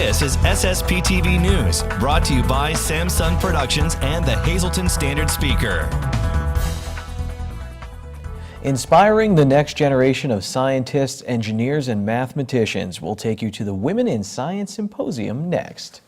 This is SSPTV News, brought to you by Samsung Productions and the Hazleton Standard Speaker. Inspiring the next generation of scientists, engineers, and mathematicians. We'll take you to the Women in Science Symposium next.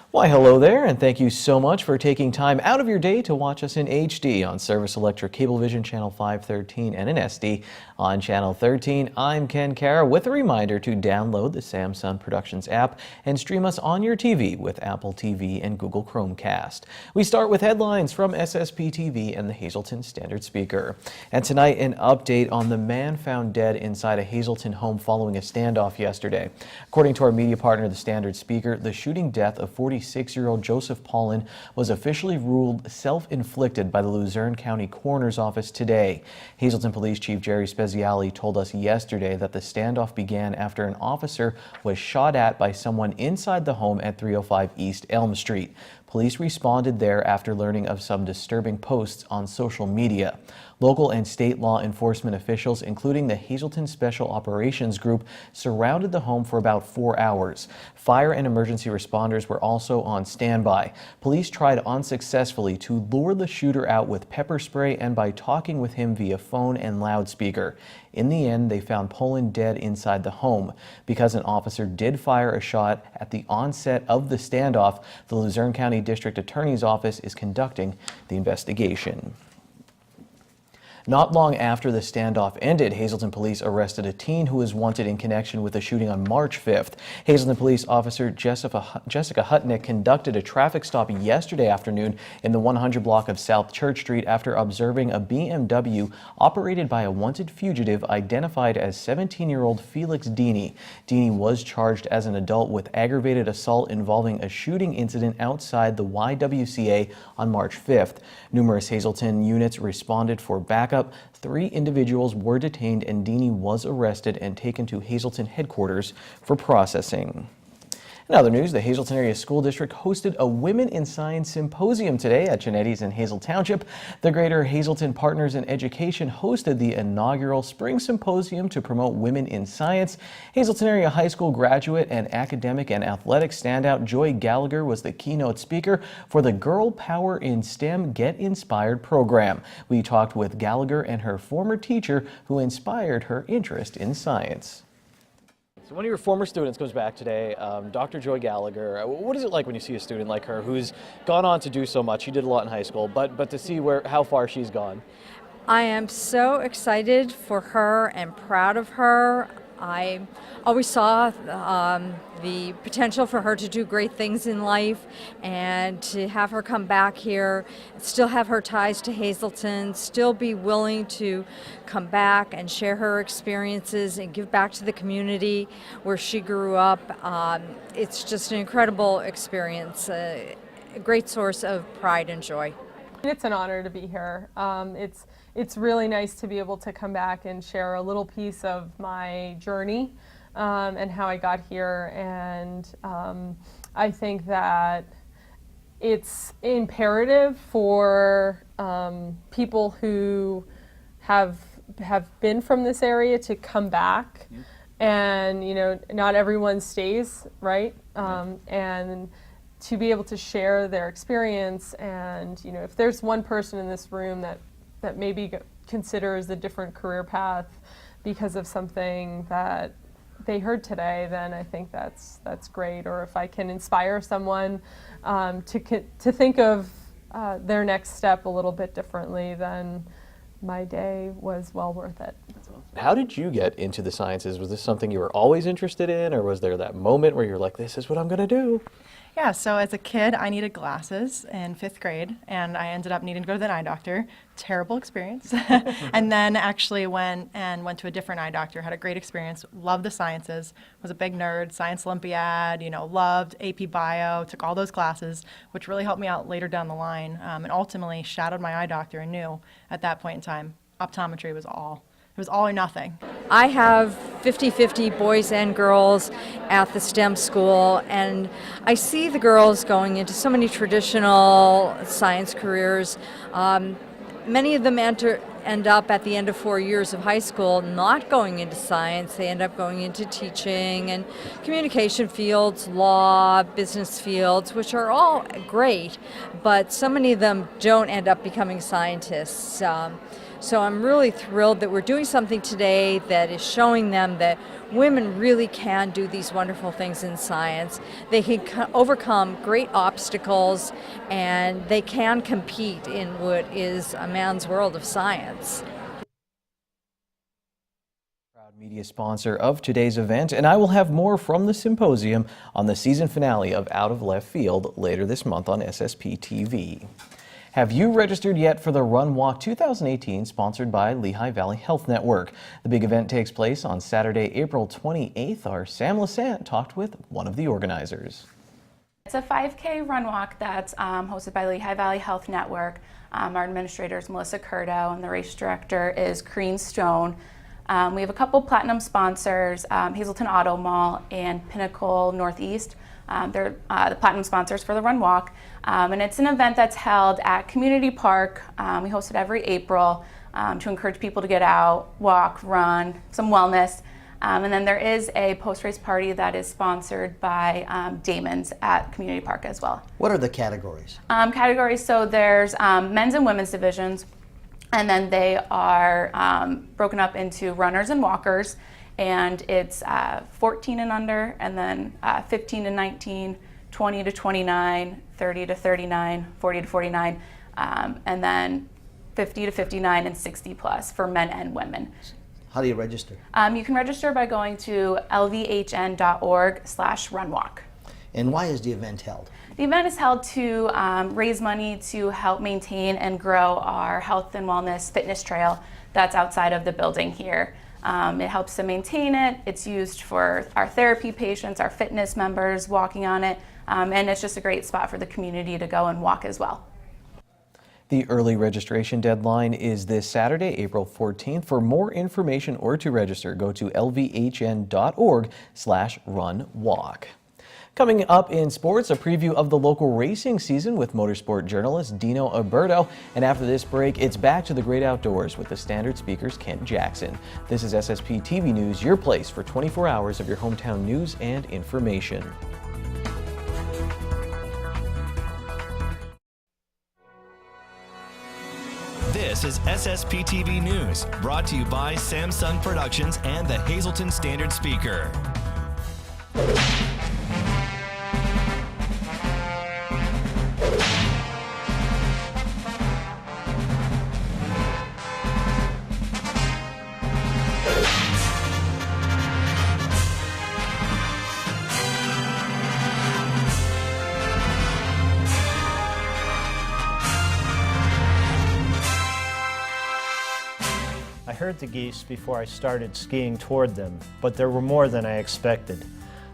Why, hello there, and thank you so much for taking time out of your day to watch us in HD on Service Electric Cablevision Channel 513 and in SD on Channel 13. I'm Ken Kara with a reminder to download the Samsung Productions app and stream us on your TV with Apple TV and Google Chromecast. We start with headlines from SSPTV and the Hazleton Standard Speaker. And tonight, an update on the man found dead inside a Hazleton home following a standoff yesterday. According to our media partner, the Standard Speaker, the shooting death of 46-year-old Joseph Paulin was officially ruled self-inflicted by the Luzerne County Coroner's Office today. Hazleton Police Chief Jerry Speziali told us yesterday that the standoff began after an officer was shot at by someone inside the home at 305 East Elm Street. Police responded there after learning of some disturbing posts on social media. Local and state law enforcement officials, including the Hazleton Special Operations Group, surrounded the home for about 4 hours. Fire and emergency responders were also on standby. Police tried unsuccessfully to lure the shooter out with pepper spray and by talking with him via phone and loudspeaker. In the end, they found Paulin dead inside the home. Because an officer did fire a shot at the onset of the standoff, the Luzerne County District Attorney's Office is conducting the investigation. Not long after the standoff ended, Hazleton police arrested a teen who was wanted in connection with the shooting on March 5th. Hazleton police officer Jessica Hutnick conducted a traffic stop yesterday afternoon in the 100 block of South Church Street after observing a BMW operated by a wanted fugitive identified as 17-year-old Felix Deeney. Deeney was charged as an adult with aggravated assault involving a shooting incident outside the YWCA on March 5th. Numerous Hazleton units responded for backup. 3 individuals were detained and Deeney was arrested and taken to Hazleton headquarters for processing. In other news, the Hazleton Area School District hosted a Women in Science Symposium today at Genetti's in Hazel Township. The Greater Hazleton Partners in Education hosted the inaugural Spring Symposium to promote women in science. Hazleton Area High School graduate and academic and athletic standout Joy Gallagher was the keynote speaker for the Girl Power in STEM Get Inspired program. We talked with Gallagher and her former teacher who inspired her interest in science. So one of your former students comes back today, Dr. Joy Gallagher. What is it like when you see a student like her who's gone on to do so much? She did a lot in high school, but to see how far she's gone. I am so excited for her and proud of her. I always saw the potential for her to do great things in life, and to have her come back here, still have her ties to Hazleton, still be willing to come back and share her experiences and give back to the community where she grew up. It's just an incredible experience, a great source of pride and joy. It's an honor to be here. It's really nice to be able to come back and share a little piece of my journey and how I got here. And I think that it's imperative for people who have been from this area to come back. And not everyone stays, right? And to be able to share their experience, and if there's one person in this room that maybe considers a different career path because of something that they heard today, then I think that's great. Or if I can inspire someone to think of their next step a little bit differently, then my day was well worth it. How did you get into the sciences? Was this something you were always interested in, or was there that moment where you're like, this is what I'm going to do? Yeah, so as a kid, I needed glasses in 5th grade, and I ended up needing to go to the eye doctor. Terrible experience. And then actually went to a different eye doctor, had a great experience, loved the sciences, was a big nerd, science Olympiad, loved AP Bio, took all those classes, which really helped me out later down the line, and ultimately shadowed my eye doctor and knew at that point in time, optometry was all. It was all or nothing. I have 50-50 boys and girls at the STEM school, and I see the girls going into so many traditional science careers. Many of them enter end up at the end of 4 years of high school not going into science. They end up going into teaching and communication fields, law, business fields, which are all great, but so many of them don't end up becoming scientists. So I'm really thrilled that we're doing something today that is showing them that women really can do these wonderful things in science. They can overcome great obstacles, and they can compete in what is a man's world of science. Proud media sponsor of today's event, and I will have more from the symposium on the season finale of Out of Left Field later this month on SSPTV. Have you registered yet for the Run Walk 2018 sponsored by Lehigh Valley Health Network? The big event takes place on Saturday, April 28th. Our Sam Lassant talked with one of the organizers. It's a 5K run walk that's hosted by Lehigh Valley Health Network. Our administrator is Melissa Curdo and the race director is Corrine Stone. We have a couple platinum sponsors, Hazleton Auto Mall and Pinnacle Northeast. They're the platinum sponsors for the Run Walk, and it's an event that's held at Community Park. We host it every April to encourage people to get out, walk, run, some wellness, and then there is a post-race party that is sponsored by Damon's at Community Park as well. What are the categories? So there's men's and women's divisions, and then they are broken up into runners and walkers. And it's 14 and under, and then 15 to 19, 20 to 29, 30 to 39, 40 to 49, and then 50 to 59 and 60 plus for men and women. How do you register? You can register by going to lvhn.org/runwalk. And why is the event held? The event is held to raise money to help maintain and grow our health and wellness fitness trail that's outside of the building here. It helps to maintain it. It's used for our therapy patients, our fitness members walking on it, and it's just a great spot for the community to go and walk as well. The early registration deadline is this Saturday, April 14th. For more information or to register, go to lvhn.org/runwalk. Coming up in sports, a preview of the local racing season with motorsport journalist Dino Alberto. And after this break, it's back to the great outdoors with the Standard Speaker's Kent Jackson. This is SSPTV News, your place for 24 hours of your hometown news and information. This is SSPTV News, brought to you by Samsung Productions and the Hazleton Standard Speaker. I heard the geese before I started skiing toward them, but there were more than I expected.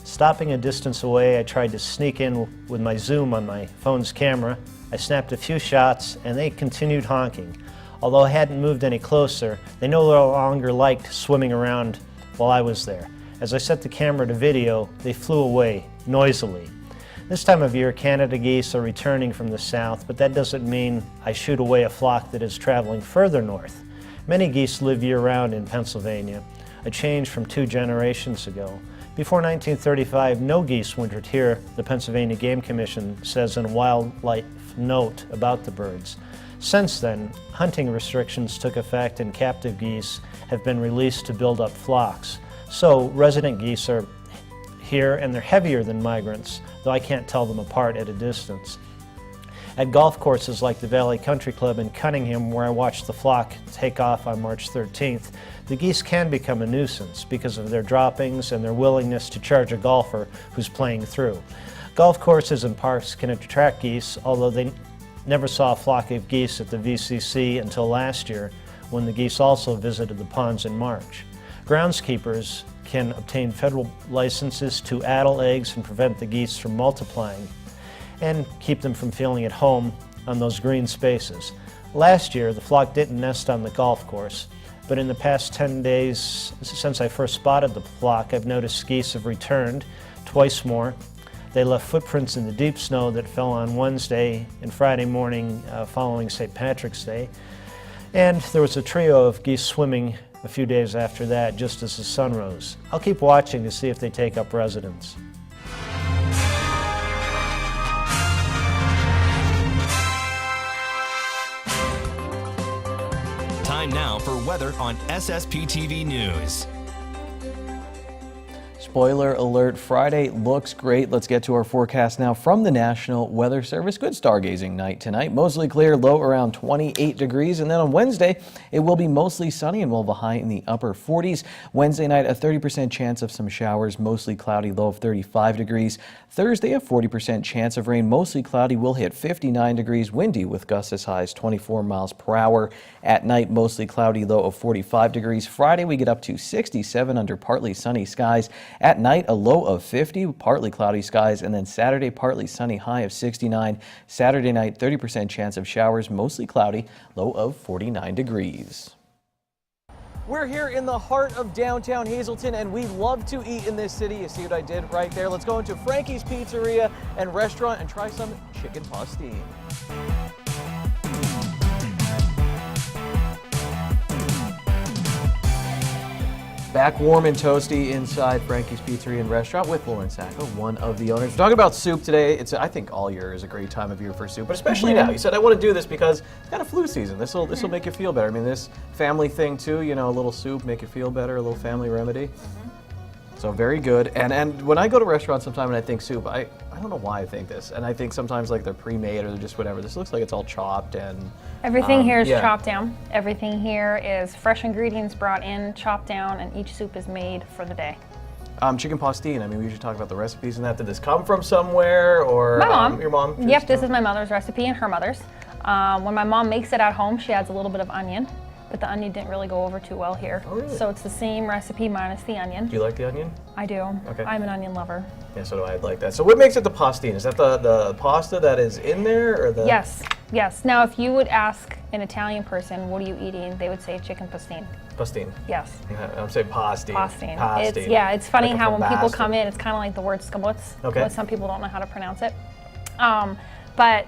Stopping a distance away, I tried to sneak in with my zoom on my phone's camera. I snapped a few shots, and they continued honking. Although I hadn't moved any closer, they no longer liked swimming around while I was there. As I set the camera to video, they flew away noisily. This time of year, Canada geese are returning from the south, but that doesn't mean I shoot away a flock that is traveling further north. Many geese live year-round in Pennsylvania, a change from 2 generations ago. Before 1935, no geese wintered here, the Pennsylvania Game Commission says in a wildlife note about the birds. Since then, hunting restrictions took effect and captive geese have been released to build up flocks. So resident geese are here and they're heavier than migrants, though I can't tell them apart at a distance. At golf courses like the Valley Country Club in Cunningham, where I watched the flock take off on March 13th, the geese can become a nuisance because of their droppings and their willingness to charge a golfer who's playing through. Golf courses and parks can attract geese, although they never saw a flock of geese at the VCC until last year, when the geese also visited the ponds in March. Groundskeepers can obtain federal licenses to addle eggs and prevent the geese from multiplying, and keep them from feeling at home on those green spaces. Last year, the flock didn't nest on the golf course, but in the past 10 days since I first spotted the flock, I've noticed geese have returned twice more. They left footprints in the deep snow that fell on Wednesday and Friday morning following St. Patrick's Day. And there was a trio of geese swimming a few days after that, just as the sun rose. I'll keep watching to see if they take up residence. Time now for weather on SSPTV News. Spoiler alert, Friday looks great. Let's get to our forecast now from the National Weather Service. Good stargazing night tonight. Mostly clear, low around 28 degrees. And then on Wednesday, it will be mostly sunny and we'll have a high in the upper 40s. Wednesday night, a 30% chance of some showers, mostly cloudy, low of 35 degrees. Thursday, a 40% chance of rain, mostly cloudy, will hit 59 degrees, windy with gusts as high as 24 miles per hour. At night, mostly cloudy, low of 45 degrees. Friday, we get up to 67 under partly sunny skies. At night, a low of 50, partly cloudy skies, and then Saturday, partly sunny, high of 69. Saturday night, 30% chance of showers, mostly cloudy, low of 49 degrees. We're here in the heart of downtown Hazleton, and we love to eat in this city. You see what I did right there? Let's go into Frankie's Pizzeria and Restaurant and try some chicken pastine. Back warm and toasty inside Frankie's Pizzeria and Restaurant with Lauren Sacco, one of the owners. We're talking about soup today. It's, I think all year is a great time of year for soup, but especially now. You said, I want to do this because it's kind of flu season. This will make you feel better. I mean, this family thing too, you know, a little soup, make you feel better, a little family remedy. So very good. And when I go to restaurants sometime and I think soup, I don't know why I think this. And I think sometimes like they're pre-made or they're just whatever. This looks like it's all chopped and... Everything here is chopped down. Everything here is fresh ingredients brought in, chopped down, and each soup is made for the day. Chicken pastine, I mean, we usually talk about the recipes and that. Did this come from somewhere or... My mom. Your mom? Yep, this is my mother's recipe and her mother's. When my mom makes it at home, she adds a little bit of onion, but the onion didn't really go over too well here. Oh, really? So it's the same recipe minus the onion. Do you like the onion? I do. Okay. I'm an onion lover. Yeah, so do I. Like that. So what makes it the pastine? Is that the pasta that is in there or the... Yes, yes. Now if you would ask an Italian person, what are you eating? They would say chicken pastine. Pastine. Yes. I'm saying pastine. Pastine. Pastine. It's funny like how when people come in, it's kind of like the word skabutz. Okay. But some people don't know how to pronounce it. But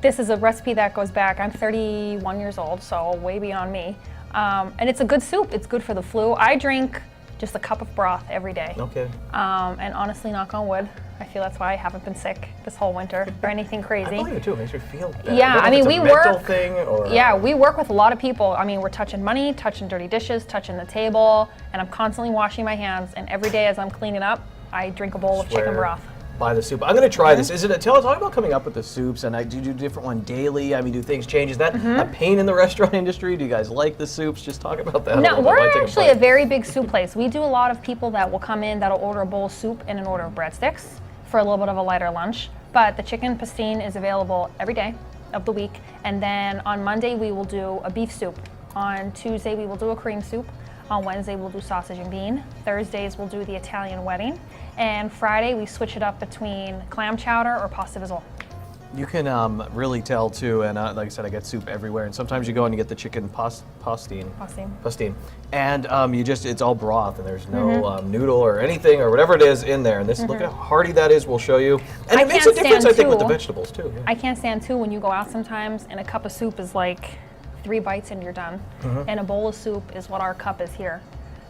this is a recipe that goes back, I'm 31 years old, so way beyond me. And it's a good soup. It's good for the flu. I drink just a cup of broth every day. Okay. And honestly, knock on wood, I feel that's why I haven't been sick this whole winter or anything crazy. I believe it too. It makes you feel better. Yeah, I mean, we work. Thing or, yeah, we work with a lot of people. I mean, we're touching money, touching dirty dishes, touching the table, and I'm constantly washing my hands. And every day as I'm cleaning up, I drink a bowl of chicken broth. Buy the soup. I'm going to try this. Is it talk about coming up with the soups, and do you do a different one daily? I mean, do things change? Is that a pain in the restaurant industry? Do you guys like the soups? Just talk about that. No, we're actually a very big soup place. We do a lot of people that will come in that'll order a bowl of soup and an order of breadsticks for a little bit of a lighter lunch. But the chicken pastine is available every day of the week. And then on Monday, we will do a beef soup. On Tuesday, we will do a cream soup. On Wednesday, we'll do sausage and bean. Thursdays, we'll do the Italian wedding. And Friday, we switch it up between clam chowder or pasta visual. You can really tell too, and like I said, I get soup everywhere. And sometimes you go and you get the chicken pastine. And it's all broth, and there's no noodle or anything or whatever it is in there. And this, look at how hearty that is. We'll show you. And it makes a difference, I think, with the vegetables too. Yeah. I can't stand too when you go out sometimes, and a cup of soup is like 3 bites and you're done. And a bowl of soup is what our cup is here.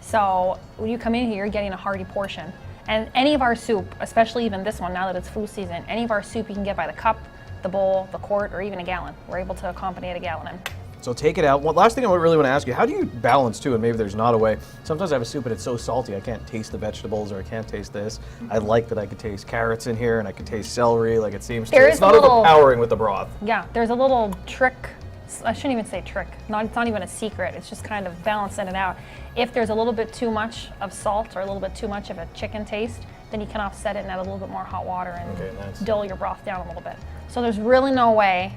So when you come in here, you're getting a hearty portion. And any of our soup, especially even this one, now that it's flu season, any of our soup you can get by the cup, the bowl, the quart, or even a gallon. We're able to accommodate a gallon in. So take it out. One last thing I really want to ask you, how do you balance too, and maybe there's not a way, sometimes I have a soup and it's so salty I can't taste the vegetables or I can't taste this. I like that I could taste carrots in here and I could taste celery, like it seems to. It's not overpowering with the broth. Yeah, there's a little trick. I shouldn't even say trick. It's not even a secret. It's just kind of balancing it out. If there's a little bit too much of salt or a little bit too much of a chicken taste, then you can offset it and add a little bit more hot water and dull your broth down a little bit. So there's really no way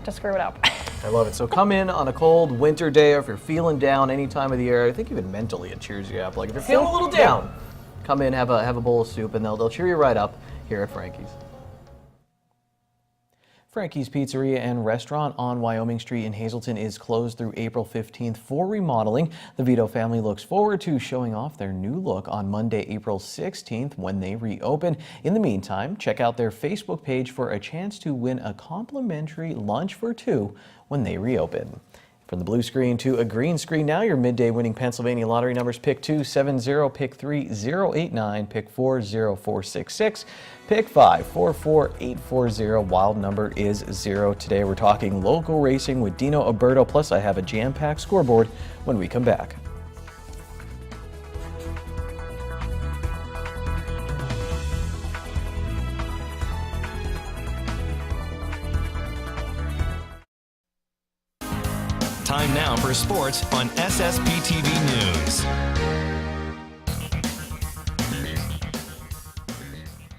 to screw it up. I love it. So come in on a cold winter day, or if you're feeling down any time of the year, I think even mentally it cheers you up. Like if you're feeling a little down, come in, have a bowl of soup, and they'll cheer you right up here at Frankie's. Frankie's Pizzeria and Restaurant on Wyoming Street in Hazleton is closed through April 15th for remodeling. The Vito family looks forward to showing off their new look on Monday, April 16th when they reopen. In the meantime, check out their Facebook page for a chance to win a complimentary lunch for 2 when they reopen. From the blue screen to a green screen now, your midday winning Pennsylvania lottery numbers: pick 2, 70, pick 3, 089, pick 4, 0466, pick 5, 44840. Wild number is 0. Today we're talking local racing with Dino Alberto, plus I have a jam-packed scoreboard when we come back. Time now for sports on SSPTV News.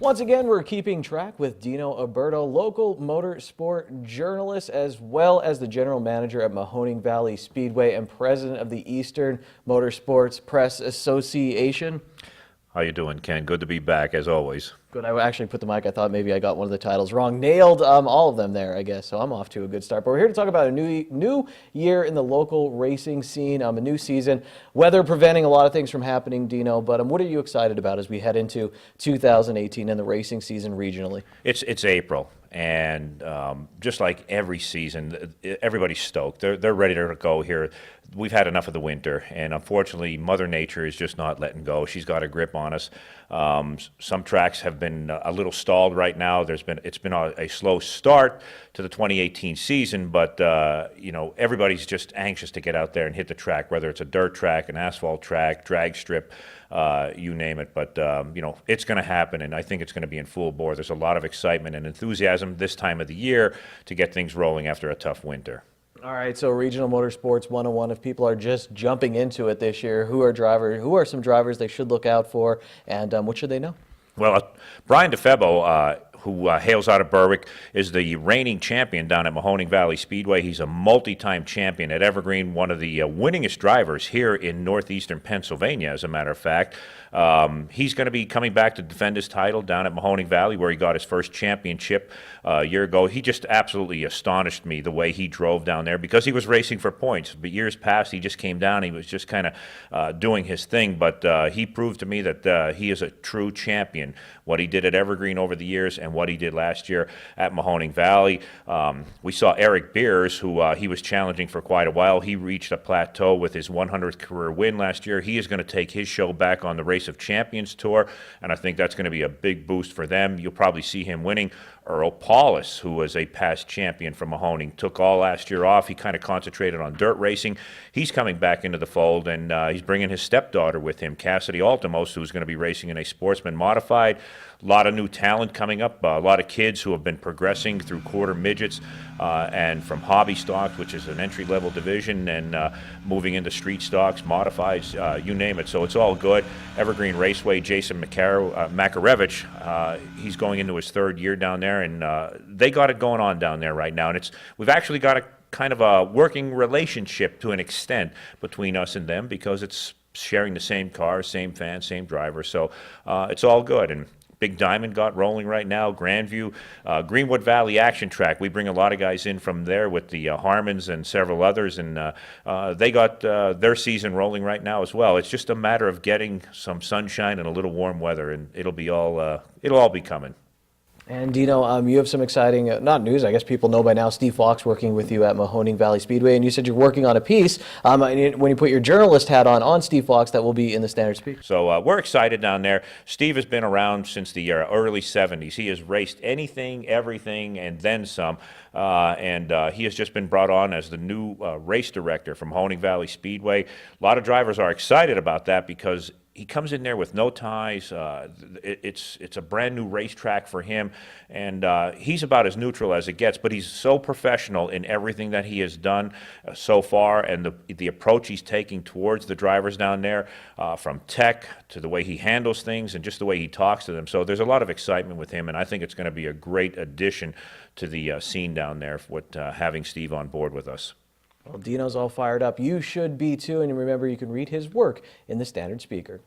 Once again, we're keeping track with Dino Alberto, local motorsport journalist, as well as the general manager at Mahoning Valley Speedway and president of the Eastern Motorsports Press Association. How you doing, Ken? Good to be back, as always. Good. I actually put the mic. I thought maybe I got one of the titles wrong. Nailed all of them there, I guess. So I'm off to a good start. But we're here to talk about a new year in the local racing scene, a new season. Weather preventing a lot of things from happening, Dino. But what are you excited about as we head into 2018 and the racing season regionally? It's April, and just like every season, everybody's stoked. They're ready to go here. We've had enough of the winter, and unfortunately, Mother Nature is just not letting go. She's got a grip on us. Some tracks have been a little stalled right now. It's been a slow start to the 2018 season, but everybody's just anxious to get out there and hit the track, whether it's a dirt track, an asphalt track, drag strip, you name it. But it's going to happen, and I think it's going to be in full bore. There's a lot of excitement and enthusiasm this time of the year to get things rolling after a tough winter. All right, so Regional Motorsports 101, if people are just jumping into it this year, who are some drivers they should look out for, and what should they know? Well, Brian DeFebo, who hails out of Berwick, is the reigning champion down at Mahoning Valley Speedway. He's a multi-time champion at Evergreen, one of the winningest drivers here in northeastern Pennsylvania, as a matter of fact. He's going to be coming back to defend his title down at Mahoning Valley, where he got his first championship a year ago. He just absolutely astonished me the way he drove down there, because he was racing for points. But years past, he just came down. He was just kind of doing his thing. But he proved to me that he is a true champion. What he did at Evergreen over the years and what he did last year at Mahoning Valley. We saw Eric Beers, who he was challenging for quite a while. He reached a plateau with his 100th career win last year. He is going to take his show back on the Race of Champions Tour, and I think that's going to be a big boost for them. You'll probably see him winning. Earl Paulus, who was a past champion from Mahoning, took all last year off. He kind of concentrated on dirt racing. He's coming back into the fold, and he's bringing his stepdaughter with him, Cassidy Altimos, who's going to be racing in a Sportsman Modified. A lot of new talent coming up, a lot of kids who have been progressing through quarter midgets and from hobby stocks, which is an entry-level division, and moving into street stocks, modifieds, you name it. So it's all good. Evergreen Raceway, Jason Makarevich, he's going into his third year down there, and they got it going on down there right now. And we've actually got a kind of a working relationship to an extent between us and them, because it's sharing the same car, same fans, same driver. So it's all good. And Big Diamond got rolling right now. Grandview, Greenwood Valley Action Track. We bring a lot of guys in from there with the Harmons and several others, and they got their season rolling right now as well. It's just a matter of getting some sunshine and a little warm weather, and it'll all be coming. And Dino, you have some exciting, not news, I guess people know by now, Steve Fox working with you at Mahoning Valley Speedway, and you said you're working on a piece, when you put your journalist hat on Steve Fox, that will be in the Standard Speaker. So we're excited down there. Steve has been around since the early 70s. He has raced anything, everything, and then some, and he has just been brought on as the new race director from Mahoning Valley Speedway. A lot of drivers are excited about that, because he comes in there with no ties. It's a brand new racetrack for him, and he's about as neutral as it gets, but he's so professional in everything that he has done so far, and the approach he's taking towards the drivers down there, from tech to the way he handles things and just the way he talks to them. So there's a lot of excitement with him, and I think it's going to be a great addition to the scene down there with having Steve on board with us. Well, Dino's all fired up. You should be too, and remember, you can read his work in the Standard Speaker.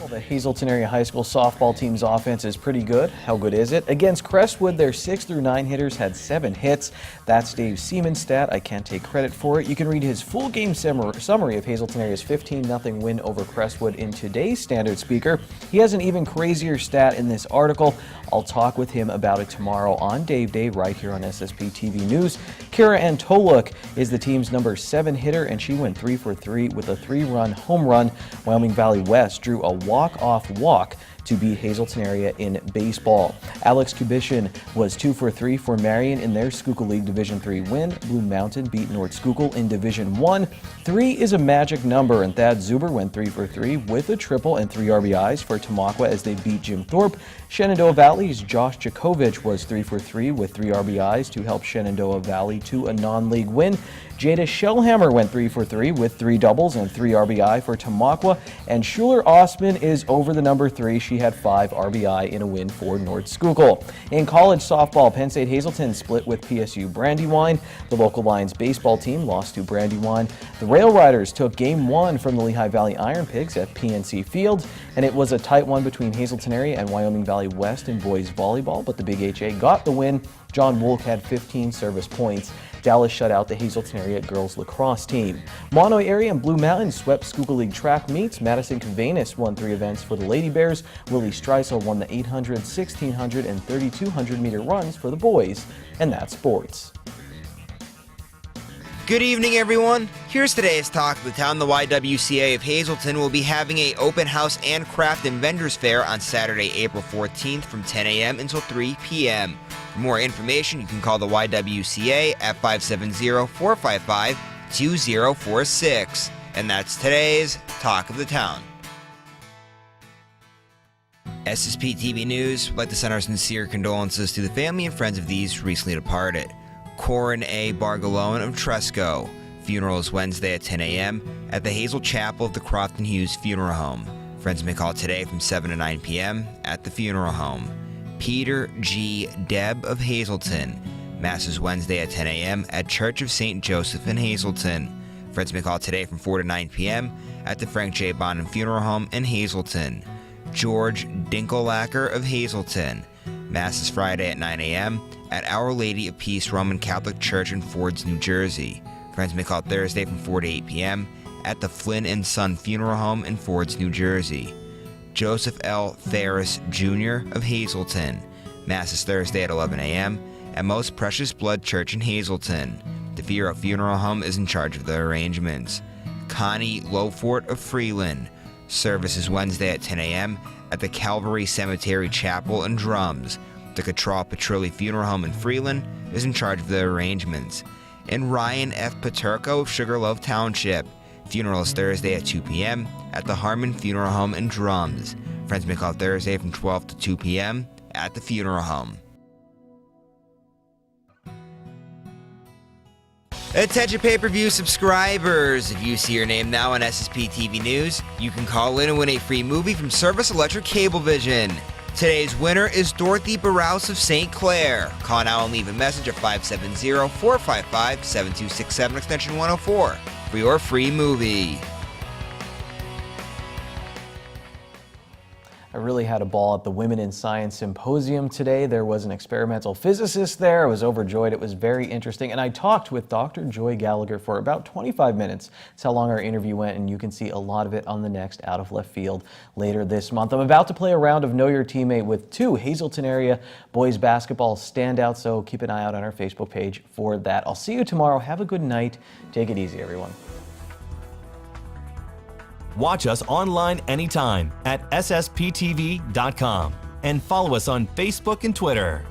The Hazleton Area High School softball team's offense is pretty good. How good is it? Against Crestwood, their 6 through 9 hitters had 7 hits. That's Dave Seaman's stat. I can't take credit for it. You can read his full game summary of Hazleton Area's 15-0 win over Crestwood in today's Standard Speaker. He has an even crazier stat in this article. I'll talk with him about it tomorrow on Dave Day right here on SSPTV News. Kira Antoluk is the team's number 7 hitter, and she went 3 for 3 with a 3-run home run. Wyoming Valley West drew a walk-off walk to beat Hazleton Area in baseball. Alex Kubishin was 2 for 3 for Marion in their Schuylkill League Division III win. Blue Mountain beat North Schuylkill in Division I. 3 is a magic number, and Thad Zuber went 3 for 3 with a triple and 3 RBIs for Tamaqua as they beat Jim Thorpe. Shenandoah Valley's Josh Jakovich was 3 for 3 with 3 RBIs to help Shenandoah Valley to a non-league win. Jada Shellhammer went 3 for 3 with 3 doubles and 3 RBI for Tamaqua, and Schuler Osman is over the number 3. She had 5 RBI in a win for North Schuylkill. In college softball, Penn State Hazleton split with PSU Brandywine. The local Lions baseball team lost to Brandywine. The Rail Riders took Game 1 from the Lehigh Valley Iron Pigs at PNC Field, and it was a tight one between Hazleton Area and Wyoming Valley West in boys volleyball, but the Big HA got the win. John Wolk had 15 service points. Dallas shut out the Hazleton Area girls lacrosse team. Mono Area and Blue Mountain swept Schuylkill League track meets. Madison Cavaness won 3 events for the Lady Bears. Willie Streisel won the 800, 1600, and 3200 meter runs for the boys. And that's sports. Good evening, everyone. Here's today's Talk of the Town. The YWCA of Hazleton will be having an open house and craft and vendors fair on Saturday, April 14th from 10 a.m. until 3 p.m. For more information, you can call the YWCA at 570-455-2046. And that's today's Talk of the Town. SSPTV News would like to send our sincere condolences to the family and friends of these recently departed. Corin A. Bargalone of Tresco. Funeral is Wednesday at 10 a.m. at the Hazel Chapel of the Crofton Hughes Funeral Home. Friends may call today from 7 to 9 p.m. at the funeral home. Peter G. Deb of Hazleton. Mass is Wednesday at 10 a.m. at Church of St. Joseph in Hazleton. Friends may call today from 4 to 9 p.m. at the Frank J. Bonham Funeral Home in Hazleton. George Dinkelacker of Hazleton. Mass is Friday at 9 a.m. at Our Lady of Peace Roman Catholic Church in Fords, New Jersey. Friends may call Thursday from 4 to 8 p.m. at the Flynn and Son Funeral Home in Fords, New Jersey. Joseph L. Ferris Jr. of Hazleton. Mass is Thursday at 11 a.m. at Most Precious Blood Church in Hazleton. The Fierro Funeral Home is in charge of the arrangements. Connie Lowfort of Freeland. Service is Wednesday at 10 a.m. at the Calvary Cemetery Chapel and Drums. The Cattrall Petrilli Funeral Home in Freeland is in charge of the arrangements. And Ryan F. Paterko of Sugarloaf Township. Funeral is Thursday at 2 p.m. at the Harmon Funeral Home in Drums. Friends may call Thursday from 12 to 2 p.m. at the funeral home. Attention pay-per-view subscribers. If you see your name now on SSPTV News, you can call in and win a free movie from Service Electric Cablevision. Today's winner is Dorothy Barrouse of St. Clair. Call now and leave a message at 570-455-7267 extension 104 for your free movie. I really had a ball at the Women in Science Symposium today. There was an experimental physicist there. I was overjoyed. It was very interesting. And I talked with Dr. Joy Gallagher for about 25 minutes. That's how long our interview went, and you can see a lot of it on the next Out of Left Field later this month. I'm about to play a round of Know Your Teammate with 2 Hazleton area boys basketball standouts, so keep an eye out on our Facebook page for that. I'll see you tomorrow. Have a good night. Take it easy, everyone. Watch us online anytime at ssptv.com and follow us on Facebook and Twitter.